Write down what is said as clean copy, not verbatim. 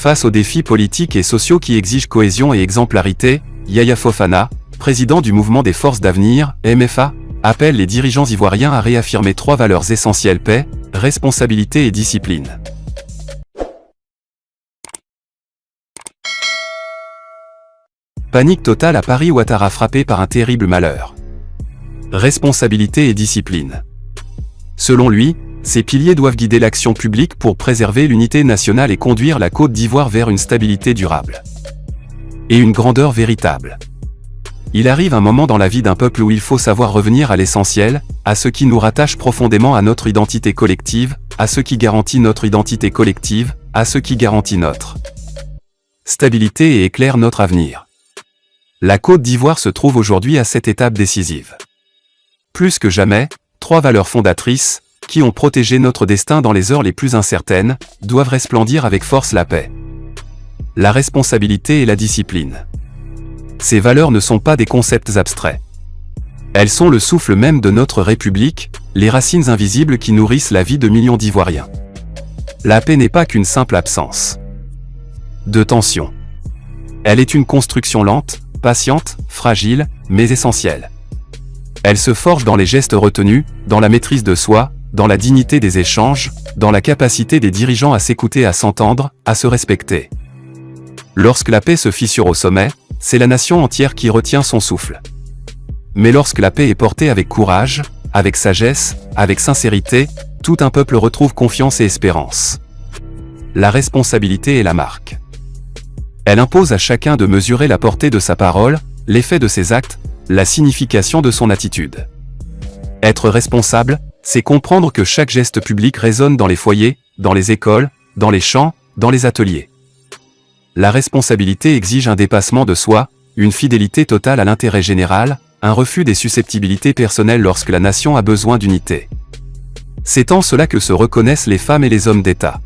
Face aux défis politiques et sociaux qui exigent cohésion et exemplarité, Yahya Fofana, président du mouvement des Forces d'Avenir, MFA, appelle les dirigeants ivoiriens à réaffirmer 3 valeurs essentielles: paix, responsabilité et discipline. Panique totale à Paris, Ouattara frappé par un terrible malheur. Responsabilité et discipline. Selon lui, ces piliers doivent guider l'action publique pour préserver l'unité nationale et conduire la Côte d'Ivoire vers une stabilité durable et une grandeur véritable. Il arrive un moment dans la vie d'un peuple où il faut savoir revenir à l'essentiel, à ce qui nous rattache profondément à notre identité collective, à ce qui garantit notre identité collective, à ce qui garantit notre stabilité et éclaire notre avenir. La Côte d'Ivoire se trouve aujourd'hui à cette étape décisive. Plus que jamais, 3 valeurs fondatrices, qui ont protégé notre destin dans les heures les plus incertaines, doivent resplendir avec force: la paix, la responsabilité et la discipline. Ces valeurs ne sont pas des concepts abstraits. Elles sont le souffle même de notre République, les racines invisibles qui nourrissent la vie de millions d'Ivoiriens. La paix n'est pas qu'une simple absence de tension. Elle est une construction lente, patiente, fragile, mais essentielle. Elle se forge dans les gestes retenus, dans la maîtrise de soi, dans la dignité des échanges, dans la capacité des dirigeants à s'écouter, à s'entendre, à se respecter. Lorsque la paix se fissure au sommet, c'est la nation entière qui retient son souffle. Mais lorsque la paix est portée avec courage, avec sagesse, avec sincérité, tout un peuple retrouve confiance et espérance. La responsabilité est la marque. Elle impose à chacun de mesurer la portée de sa parole, l'effet de ses actes, la signification de son attitude. Être responsable, c'est comprendre que chaque geste public résonne dans les foyers, dans les écoles, dans les champs, dans les ateliers. La responsabilité exige un dépassement de soi, une fidélité totale à l'intérêt général, un refus des susceptibilités personnelles lorsque la nation a besoin d'unité. C'est en cela que se reconnaissent les femmes et les hommes d'État.